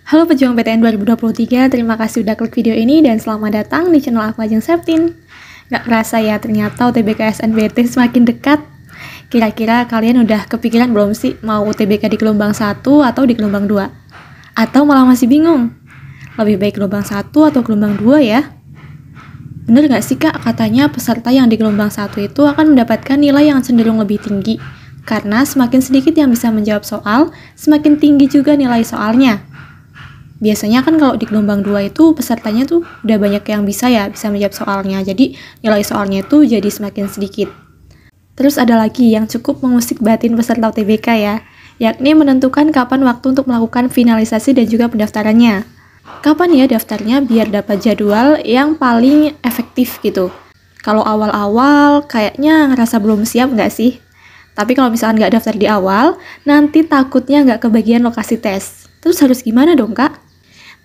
Halo pejuang PTN 2023, terima kasih udah klik video ini dan selamat datang di channel aku Ajeng Septin. Gak kerasa ya, ternyata UTBK SNBT semakin dekat. Kira-kira kalian udah kepikiran belum sih mau UTBK di gelombang 1 atau di gelombang 2? Atau malah masih bingung? Lebih baik gelombang 1 atau gelombang 2 ya? Bener gak sih kak, katanya peserta yang di gelombang 1 itu akan mendapatkan nilai yang cenderung lebih tinggi. Karena semakin sedikit yang bisa menjawab soal, semakin tinggi juga nilai soalnya. Biasanya kan kalau di gelombang 2 itu pesertanya tuh udah banyak yang bisa menjawab soalnya. Jadi nilai soalnya itu jadi semakin sedikit. Terus ada lagi yang cukup mengusik batin peserta UTBK ya, yakni menentukan kapan waktu untuk melakukan finalisasi dan juga pendaftarannya. Kapan ya daftarnya biar dapat jadwal yang paling efektif gitu. Kalau awal-awal kayaknya ngerasa belum siap nggak sih? Tapi kalau misalkan nggak daftar di awal, nanti takutnya nggak kebagian lokasi tes. Terus harus gimana dong kak?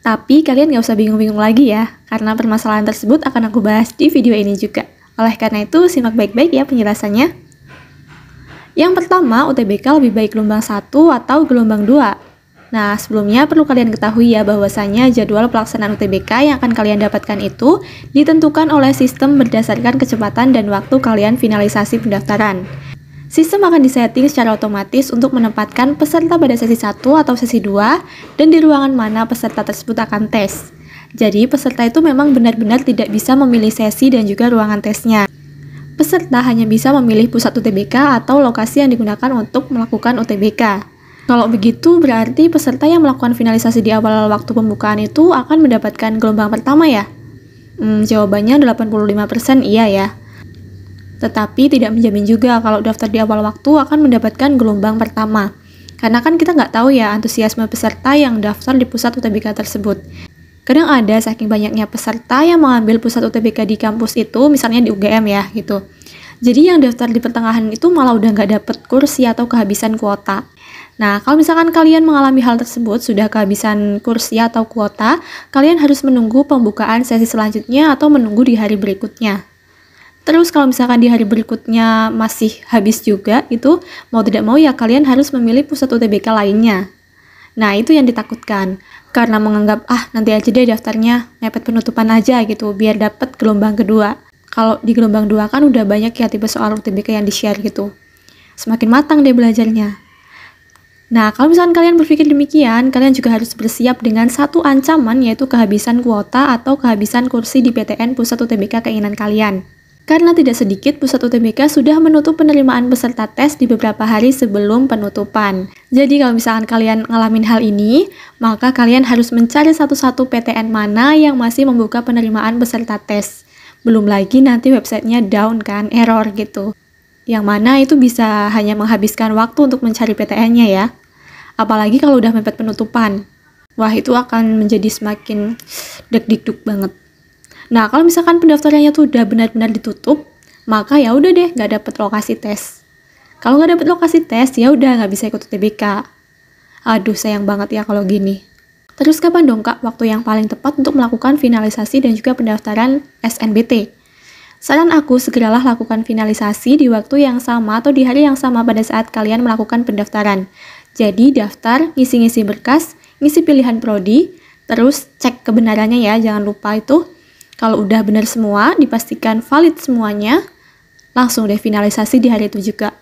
Tapi kalian nggak usah bingung-bingung lagi ya, karena permasalahan tersebut akan aku bahas di video ini juga. Oleh karena itu, simak baik-baik ya penjelasannya. Yang pertama, UTBK lebih baik gelombang 1 atau gelombang 2. Nah, sebelumnya perlu kalian ketahui ya bahwasanya jadwal pelaksanaan UTBK yang akan kalian dapatkan itu ditentukan oleh sistem berdasarkan kecepatan dan waktu kalian finalisasi pendaftaran. Sistem akan disetting secara otomatis untuk menempatkan peserta pada sesi 1 atau sesi 2 dan di ruangan mana peserta tersebut akan tes. Jadi peserta itu memang benar-benar tidak bisa memilih sesi dan juga ruangan tesnya. Peserta hanya bisa memilih pusat UTBK atau lokasi yang digunakan untuk melakukan UTBK. Kalau begitu berarti peserta yang melakukan finalisasi di awal waktu pembukaan itu akan mendapatkan gelombang pertama ya? Jawabannya 85% iya ya. Tetapi tidak menjamin juga kalau daftar di awal waktu akan mendapatkan gelombang pertama. Karena kan kita nggak tahu ya antusiasme peserta yang daftar di pusat UTBK tersebut. Kadang ada saking banyaknya peserta yang mengambil pusat UTBK di kampus itu, misalnya di UGM ya gitu. Jadi yang daftar di pertengahan itu malah udah nggak dapet kursi atau kehabisan kuota. Nah, kalau misalkan kalian mengalami hal tersebut, sudah kehabisan kursi atau kuota, kalian harus menunggu pembukaan sesi selanjutnya atau menunggu di hari berikutnya. Terus kalau misalkan di hari berikutnya masih habis juga itu, mau tidak mau ya kalian harus memilih pusat UTBK lainnya. Nah itu yang ditakutkan, karena menganggap nanti aja deh daftarnya, mepet penutupan aja gitu, biar dapat gelombang kedua. Kalau di gelombang 2 kan udah banyak ya tipe soal UTBK yang di-share gitu. Semakin matang deh belajarnya. Nah kalau misalkan kalian berpikir demikian, kalian juga harus bersiap dengan satu ancaman yaitu kehabisan kuota atau kehabisan kursi di PTN pusat UTBK keinginan kalian. Karena tidak sedikit pusat UTBK sudah menutup penerimaan peserta tes di beberapa hari sebelum penutupan. Jadi kalau misalkan kalian ngalamin hal ini, maka kalian harus mencari satu-satu PTN mana yang masih membuka penerimaan peserta tes. Belum lagi nanti websitenya down kan, error gitu. Yang mana itu bisa hanya menghabiskan waktu untuk mencari PTN-nya ya. Apalagi kalau udah mepet penutupan. Wah itu akan menjadi semakin deg-deg banget. Nah, kalau misalkan pendaftarannya tuh udah benar-benar ditutup, maka ya udah deh nggak dapet lokasi tes. Kalau nggak dapet lokasi tes, ya udah nggak bisa ikut UTBK. Aduh, sayang banget ya kalau gini. Terus kapan dong kak waktu yang paling tepat untuk melakukan finalisasi dan juga pendaftaran SNBT? Saran aku segeralah lakukan finalisasi di waktu yang sama atau di hari yang sama pada saat kalian melakukan pendaftaran. Jadi daftar, ngisi-ngisi berkas, ngisi pilihan prodi, terus cek kebenarannya ya, jangan lupa itu. Kalau udah benar semua, dipastikan valid semuanya, langsung deh finalisasi di hari itu juga.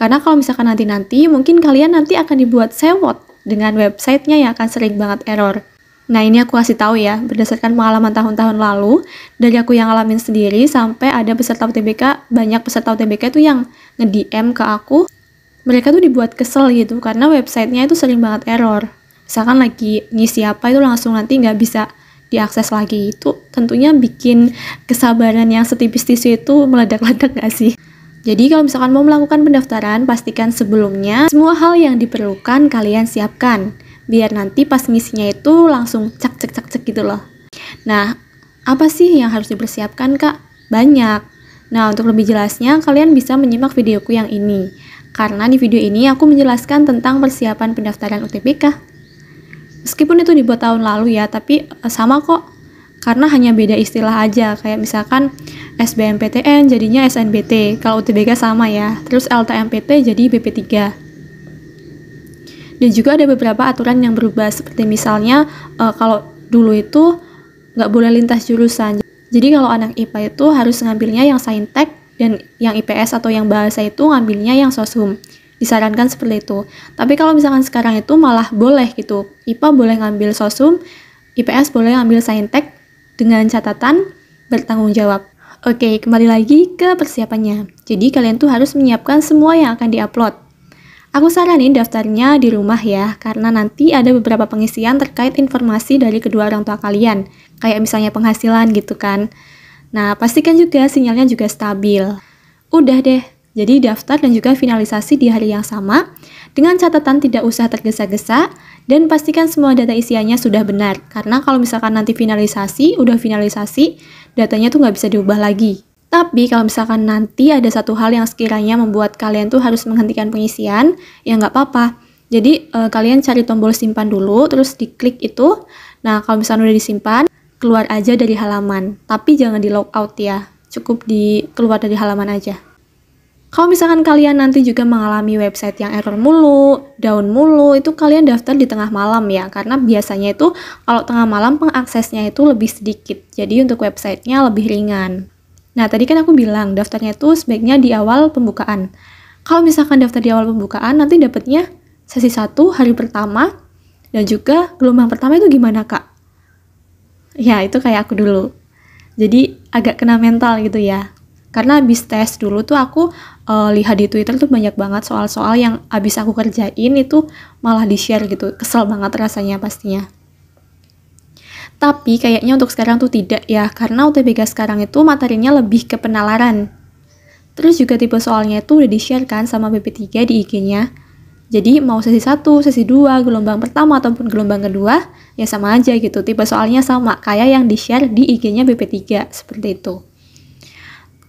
Karena kalau misalkan nanti-nanti, mungkin kalian nanti akan dibuat sewot dengan websitenya yang akan sering banget error. Nah ini aku kasih tahu ya, berdasarkan pengalaman tahun-tahun lalu, dari aku yang ngalamin sendiri, sampai ada peserta UTBK, banyak peserta UTBK itu yang nge-DM ke aku, mereka tuh dibuat kesel gitu, karena websitenya itu sering banget error. Misalkan lagi ngisi apa itu langsung nanti nggak bisa diakses lagi, itu tentunya bikin kesabaran yang setipis tisu itu meledak-ledak gak sih? Jadi kalau misalkan mau melakukan pendaftaran, pastikan sebelumnya semua hal yang diperlukan kalian siapkan, biar nanti pas ngisinya itu langsung cek gitu loh. Nah, apa sih yang harus dipersiapkan kak? Banyak. Nah, untuk lebih jelasnya kalian bisa menyimak videoku yang ini, karena di video ini aku menjelaskan tentang persiapan pendaftaran UTBK. Meskipun itu dibuat tahun lalu ya, tapi sama kok. Karena hanya beda istilah aja, kayak misalkan SBMPTN jadinya SNBT, kalau UTBK sama ya. Terus LTMPT jadi BP3. Dan juga ada beberapa aturan yang berubah, seperti misalnya kalau dulu itu nggak boleh lintas jurusan. Jadi kalau anak IPA itu harus ngambilnya yang saintek, dan yang IPS atau yang bahasa itu ngambilnya yang soshum. Disarankan seperti itu. Tapi kalau misalkan sekarang itu malah boleh gitu. IPA boleh ngambil soshum, IPS boleh ngambil saintek dengan catatan bertanggung jawab. Oke, kembali lagi ke persiapannya. Jadi kalian tuh harus menyiapkan semua yang akan diupload. Aku saranin daftarnya di rumah ya, karena nanti ada beberapa pengisian terkait informasi dari kedua orang tua kalian. Kayak misalnya penghasilan gitu kan. Nah, pastikan juga sinyalnya juga stabil. Udah deh, jadi daftar dan juga finalisasi di hari yang sama, dengan catatan tidak usah tergesa-gesa, dan pastikan semua data isiannya sudah benar. Karena kalau misalkan nanti udah finalisasi, datanya tuh nggak bisa diubah lagi. Tapi kalau misalkan nanti ada satu hal yang sekiranya membuat kalian tuh harus menghentikan pengisian, ya nggak apa-apa. Jadi kalian cari tombol simpan dulu, terus diklik itu. Nah, kalau misalkan udah disimpan, keluar aja dari halaman. Tapi jangan di logout ya, cukup keluar dari halaman aja. Kalau misalkan kalian nanti juga mengalami website yang error mulu, down mulu, itu kalian daftar di tengah malam ya, karena biasanya itu kalau tengah malam pengaksesnya itu lebih sedikit. Jadi untuk websitenya lebih ringan. Nah, tadi kan aku bilang daftarnya itu sebaiknya di awal pembukaan. Kalau misalkan daftar di awal pembukaan, nanti dapatnya sesi 1 hari pertama, dan juga gelombang pertama itu gimana, Kak? Ya, itu kayak aku dulu. Jadi, agak kena mental gitu ya. Karena habis tes dulu tuh aku lihat di Twitter tuh banyak banget soal-soal yang habis aku kerjain itu malah di-share gitu. Kesel banget rasanya pastinya. Tapi kayaknya untuk sekarang tuh tidak ya, karena UTBK sekarang itu materinya lebih ke penalaran. Terus juga tipe soalnya itu udah di-share kan sama BP3 di IG-nya. Jadi mau sesi 1, sesi 2, gelombang pertama ataupun gelombang kedua, ya sama aja gitu. Tipe soalnya sama, kayak yang di-share di IG-nya BP3, seperti itu.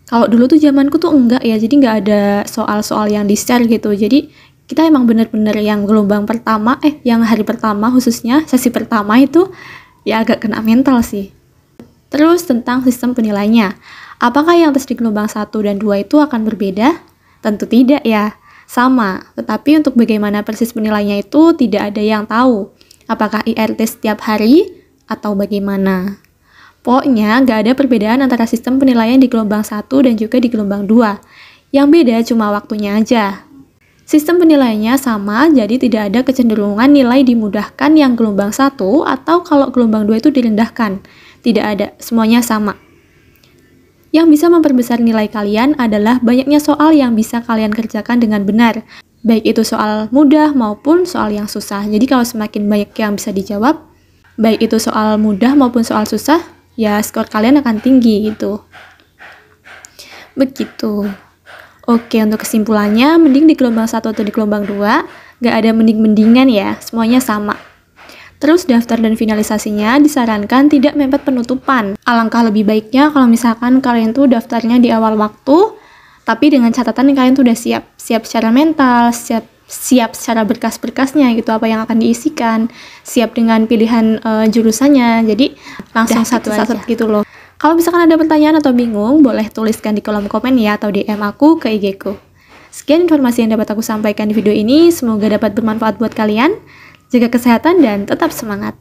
Kalau dulu tuh zamanku tuh enggak ya, jadi nggak ada soal-soal yang di-share gitu. Jadi kita emang bener-bener yang gelombang pertama, yang hari pertama khususnya, sesi pertama itu, ya agak kena mental sih. Terus tentang sistem penilainya. Apakah yang tes di gelombang 1 dan 2 itu akan berbeda? Tentu tidak ya. Sama. Tetapi untuk bagaimana persis penilainya itu tidak ada yang tahu. Apakah IRT setiap hari atau bagaimana? Pokoknya nggak ada perbedaan antara sistem penilaian di gelombang 1 dan juga di gelombang 2. Yang beda cuma waktunya aja. Sistem penilaiannya sama, jadi tidak ada kecenderungan nilai dimudahkan yang gelombang 1 atau kalau gelombang 2 itu direndahkan. Tidak ada, semuanya sama. Yang bisa memperbesar nilai kalian adalah banyaknya soal yang bisa kalian kerjakan dengan benar. Baik itu soal mudah maupun soal yang susah. Jadi kalau semakin banyak yang bisa dijawab, baik itu soal mudah maupun soal susah, ya skor kalian akan tinggi gitu. Begitu. Oke, untuk kesimpulannya, mending di gelombang 1 atau di gelombang 2, nggak ada mending-mendingan ya, semuanya sama. Terus daftar dan finalisasinya disarankan tidak mepet penutupan. Alangkah lebih baiknya kalau misalkan kalian tuh daftarnya di awal waktu, tapi dengan catatan kalian tuh udah siap secara mental, siap secara berkas-berkasnya gitu, apa yang akan diisikan, siap dengan pilihan jurusannya, jadi langsung satu-satu gitu loh. Kalau misalkan ada pertanyaan atau bingung, boleh tuliskan di kolom komen ya, atau DM aku ke IG ku. Sekian informasi yang dapat aku sampaikan di video ini, semoga dapat bermanfaat buat kalian. Jaga kesehatan dan tetap semangat.